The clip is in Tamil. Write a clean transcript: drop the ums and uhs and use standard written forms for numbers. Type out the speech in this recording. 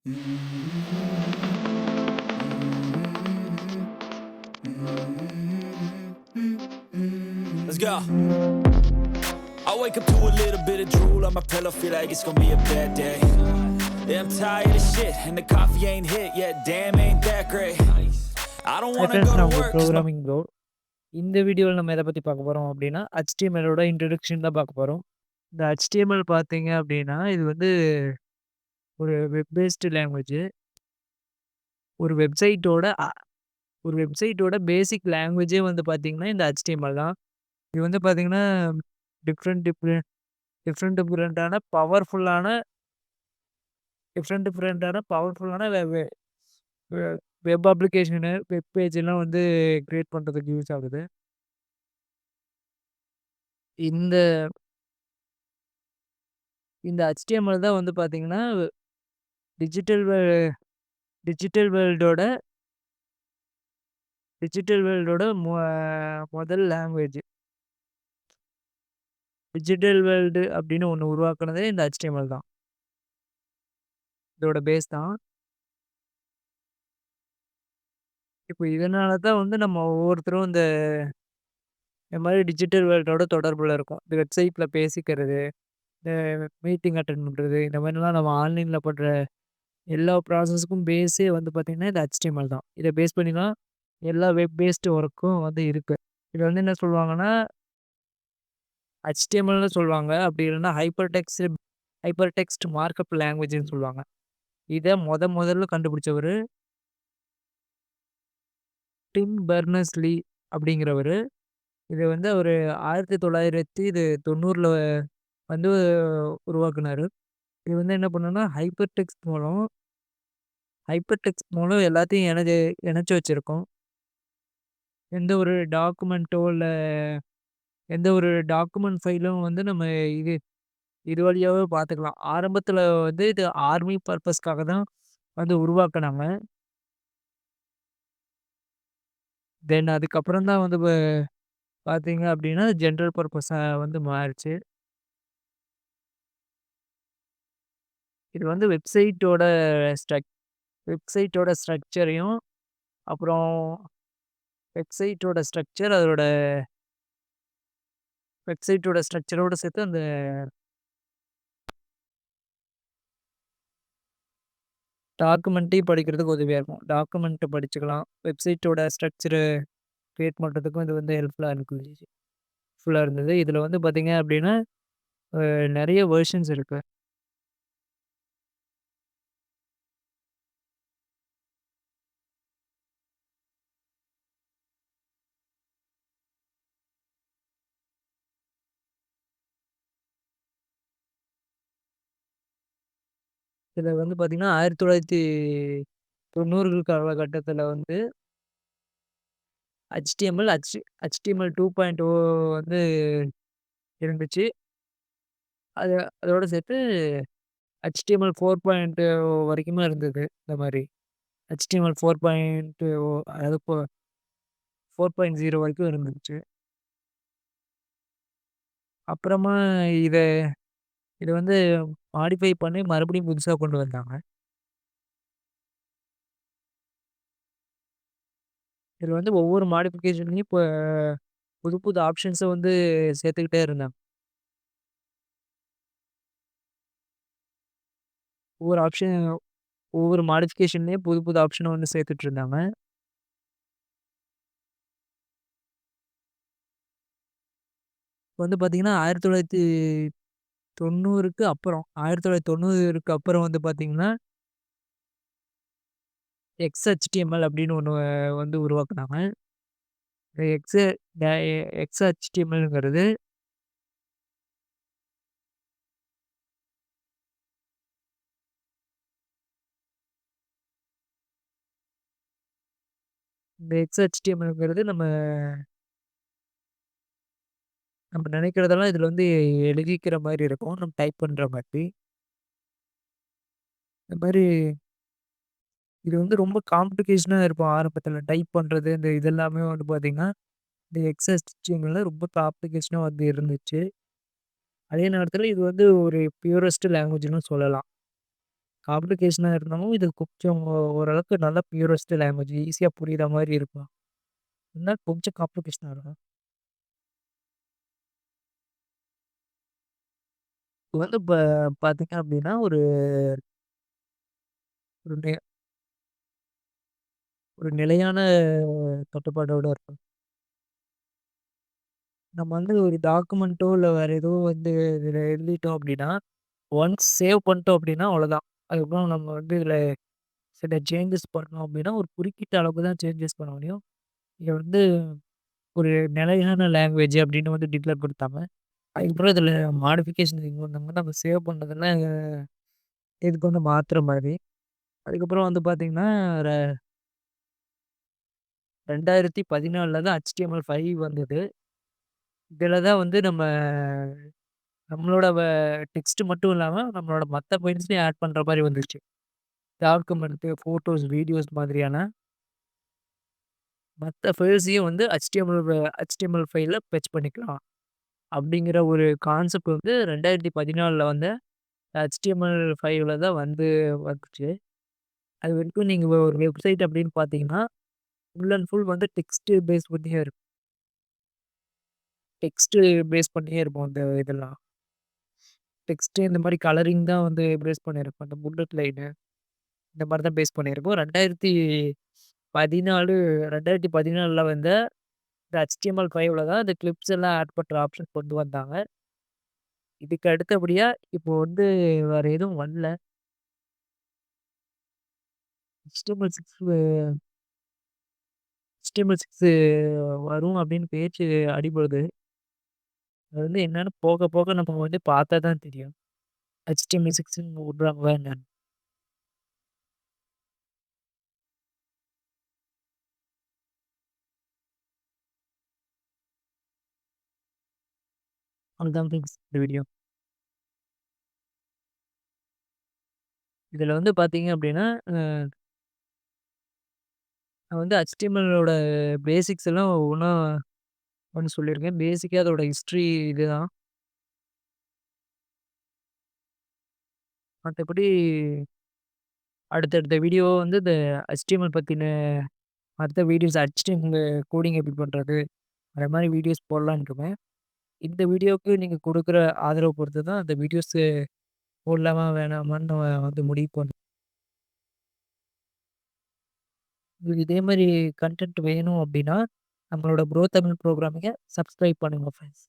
Let's go. I wake up to a little bit of drool on my pillow, feel like it's gonna be a bad day. Yeah, I'm tired of shit, and the coffee ain't hit yet. Damn, ain't that great. I don't hi wanna friends, go to நான் உங்கள் work 'cause my programming bro. இந்த வீடியோவில் நம்ம எதை பற்றி பார்க்க போகிறோம் அப்படின்னா HTML-ஓட இன்ட்ரடக்ஷன் தான் பார்க்க போகிறோம். இந்த HTML பார்த்தீங்க அப்படின்னா இது வந்து ஒரு வெப் பேஸ்டு லாங்குவேஜ். ஒரு வெப்சைட்டோட ஒரு வெப்சைட்டோட பேசிக் லாங்குவேஜே வந்து பார்த்தீங்கன்னா இந்த HTML தான். இது வந்து பார்த்தீங்கன்னா டிஃப்ரெண்ட் டிஃப்ரெண்ட் டிஃப்ரெண்ட் டிஃப்ரெண்ட்டான பவர்ஃபுல்லான டிஃப்ரெண்ட் டிஃப்ரெண்ட்டான பவர்ஃபுல்லான வெப் அப்ளிகேஷனு, வெப் பேஜ் எல்லாம் வந்து கிரியேட் பண்ணுறதுக்கு யூஸ் ஆகுது. இந்த இந்த HTML தான் வந்து பார்த்தீங்கன்னா, டிஜிட்டல் வே டிஜிட்டல் வேர்ல்டோட டிஜிட்டல் வேர்ல்டோட முதல் லாங்குவேஜ். டிஜிட்டல் வேர்ல்டு அப்படின்னு ஒண்ணு உருவாக்குனதே இந்த HTML தான். இதோட பேஸ் தான். இப்போ இதனால தான் வந்து நம்ம ஒவ்வொருத்தரும் இந்த மாரி டிஜிட்டல் வேர்ல்டோட தொடர்புல இருக்கோம். இந்த வெப்சைட்ல பேசிக்கிறது, இந்த மீட்டிங் அட்டெண்ட் பண்றது, இந்த மாரிலாம் நம்ம ஆன்லைன்ல பண்ற எல்லா ப்ராசஸ்க்கும் பேஸே வந்து பார்த்தீங்கன்னா, இந்த HTML தான். இத பேஸ் பண்ணி தான் எல்லா வெப் பேஸ்டு ஒர்க்கும் வந்து இருக்கு. இத வந்து என்ன சொல்லுவாங்கன்னா, HTMLன்னு சொல்லுவாங்க. அப்படி இல்லன்னா ஹைப்பர் டெக்ஸ்ட் மார்க்அப் லாங்குவேஜ்ன்னு சொல்லுவாங்க. இத முதல்ல கண்டுபிடிச்சவரு டிம் பெர்னர்ஸ்-லீ அப்படிங்கிறவரு. இது வந்து அவரு 1990ல வந்து உருவாக்குனாரு. இது வந்து என்ன பண்ணும்னா, ஹைப்பர் டெக்ஸ்ட் மூலம் எல்லாத்தையும் இணைச்சு வச்சிருக்கும். எந்த ஒரு டாக்குமெண்ட்டோ இல்ல எந்த ஒரு டாக்குமெண்ட் ஃபைலும் வந்து நம்ம இது இது வழியாவே பார்த்துக்கலாம். ஆரம்பத்தில வந்து இது ஆர்மி பர்ப்பஸ்க்காக தான் வந்து உருவாக்குனாங்க. தென் அதுக்கப்புறம் தான் வந்து பார்த்தீங்க அப்படின்னா, ஜெனரல் பர்ப்பஸா வந்து மாறுச்சு. இது வந்து ஸ்ட்ரக் வெப்சைட்டோட ஸ்ட்ரக்சரையும், அப்புறம் வெப்சைட்டோட ஸ்ட்ரக்சர் அதோட வெப்சைட்டோட ஸ்ட்ரக்சரோட சேர்த்து அந்த டாக்குமெண்ட்டையும் படிக்கிறதுக்கு உதவியா இருக்கும். டாக்குமெண்ட்ட படிச்சுக்கலாம். வெப்சைட்டோட ஸ்ட்ரக்சர கிரியேட் பண்றதுக்கும் இது வந்து ஹெல்ப்ஃபுல்லா இருந்தது. இதில வந்து பார்த்தீங்க அப்படின்னா, நெறைய வெர்ஷன்ஸ் இருக்கு. இதில வந்து பார்த்தீங்கன்னா, 1990கள் காலகட்டத்தில வந்து HTML 2.0 வந்து இருந்துச்சு. அது அதோட சேர்த்து HTML 4.0 வரைக்குமே இருந்தது. இந்த மாரி. HTML 4.0 அதாவது 4.0 வரைக்கும் இருந்துச்சு. அப்புறமா இத இத வந்து மாடிஃபை பண்ணி மறுபடியும் புதுசா கொண்டு வந்தாங்க. இதில வந்து ஒவ்வொரு மாடிஃபிகேஷன்லயும் இப்ப புது புது ஆப்ஷன்ஸ வந்து சேர்த்துக்கிட்டே இருந்தாங்க. ஒவ்வொரு ஆப்ஷன் ஒவ்வொரு மாடிஃபிகேஷன்லயும் புது புது ஆப்ஷன வந்து சேர்த்துட்டு இருந்தாங்க. இப்ப வந்து பார்த்தீங்கன்னா, 1990க்கு அப்புறம் வந்து பார்த்தீங்கன்னா, XHTML அப்படின்னு ஒண்ணு வந்து உருவாக்குனாங்க. இந்த XHTMLங்கிறது இந்த XHTMLங்கிறது நம்ம நம்ம நினைக்கிறதெல்லாம் இதில வந்து எழுதிக்கிற மாரி இருக்கும். நம்ம டைப் பண்ற மாதிரி. இந்த மாரி இது வந்து ரொம்ப காம்ப்ளிகேஷனா இருக்கும் ஆரம்பத்தில டைப் பண்றது, இந்த இதெல்லாமே வந்து பார்த்தீங்கன்னா, இந்த XHTML ரொம்ப காம்ப்ளிகேஷனா வந்து இருந்துச்சு. அதே நேரத்தில இது வந்து ஒரு பியூரஸ்ட் லாங்குவேஜ்ன்னு சொல்லலாம். காம்ப்ளிகேஷனா இருந்தாலும் இது கொஞ்சம் ஓரளவுக்கு நல்லா பியூரஸ்ட் லாங்குவேஜ். ஈஸியா புரியிற மாரி இருக்கும். என்ன கொஞ்சம் காம்ப்ளிகேஷனா இருக்கும். இது வந்து பார்த்தீங்க அப்டின்னா, ஒரு ஒரு நெ ஒரு நிலையான கட்டுப்பாடோட இருக்கும். நம்ம வந்து ஒரு டாக்குமெண்ட்டோ இல்ல வேற ஏதோ வந்து இதில எழுதிட்டோம் அப்டின்னா, ஒன்ஸ் சேவ் பண்ணிட்டோம் அப்டின்னா அவ்வளோதான். அதுக்கப்புறம் நம்ம வந்து இதில சில சேஞ்சஸ் பண்ணோம் அப்டின்னா, ஒரு குறிப்பிட்ட அளவுக்கு தான் சேஞ்சஸ் பண்ண முடியும். இத வந்து ஒரு நிலையான லாங்குவேஜ் அப்டின்னு வந்து டிக்ளேர் குடுத்தாங்க. அதுக்கப்புறம் இதில மாடிஃபிகேஷன் கொண்டு வந்தாங்க. நம்ம சேவ் பண்ணதெல்லாம் இதுக்கு வந்து மாத்துற மாரி. அதுக்கப்புறம் வந்து பார்த்தீங்கன்னா, 2014ல தான் HTML5 வந்தது. இதில தான் வந்து நம்மளோட டெக்ஸ்ட் மட்டும் இல்லாம, நம்மளோட மத்த ஃபைல்ஸ்லயும் ஆட் பண்ற மாரி வந்துருச்சு. டாக்குமெண்ட், ஃபோட்டோஸ், வீடியோஸ் மாதிரியான மத்த ஃபைல்ஸையும் வந்து HTML ஃபைல்ல பெட்ச் பண்ணிக்கலாம். அப்படிங்கிற ஒரு கான்செப்ட் வந்து 2014ல வந்த HTML5ல தான் வந்துச்சு. அதுவரைக்கும் நீங்க ஒரு வெப்சைட் அப்படின்னு பார்த்தீங்கன்னா, ஃபுல் அண்ட் ஃபுல் வந்து டெக்ஸ்ட் பேஸ் பண்ணியே இருக்கும். டெக்ஸ்ட் பேஸ் பண்ணியே இருக்கும் இந்த இதெல்லாம். டெக்ஸ்ட் இந்த மாரி கலரிங் தான் வந்து பேஸ் பண்ணியிருக்கும். அந்த புல்லட் லைனு இந்த மாரி தான் பேஸ் பண்ணியிருக்கும். 2014ல வந்த இந்த HTML5ல தான் இந்த கிளிப்ஸ் எல்லாம் ஆட் பண்ற ஆப்ஷன் கொண்டு வந்தாங்க. இதுக்கு அடுத்தபடியா இப்போ வந்து வேற எதுவும் வரல. HTML6 HTML6 வரும் அப்படின்னு பேச்சு அடிபடுது. அது வந்து என்னன்னு போக போக நம்ம வந்து பார்த்தா தான் தெரியும். HTML6 விடுறாங்களா என்னன்னு. அவ்வளோதான் ஃப்ரெண்ட்ஸ் இந்த வீடியோ. இதில வந்து பார்த்தீங்க அப்படின்னா, நான் வந்து HTMLோட பேசிக்ஸ் எல்லாம் ஒவ்வொன்னா வந்து சொல்லியிருக்கேன். பேசிக்கா அதோட ஹிஸ்ட்ரி இதுதான். மத்தபடி அடுத்தடுத்த வீடியோ வந்து இந்த HTML பத்தின அடுத்த வீடியோஸ் HTML கோடிங் எப்படி பண்றது? அந்த மாரி வீடியோஸ் போடலான்னு இருக்கேன். இந்த வீடியோவுக்கு நீங்க குடுக்குற ஆதரவு பொறுத்து தான் அந்த வீடியோஸ் போடலாமா? வேணாமான்னு நான் வந்து முடிவு பண்ணுவேன். உங்களுக்கு இதே மாரி கன்டென்ட் வேணும் அப்படின்னா, நம்மளோட ப்ரோ தமிழ் புரோகிராமிங்க சப்ஸ்கிரைப் பண்ணுங்க ஃப்ரெண்ட்ஸ்.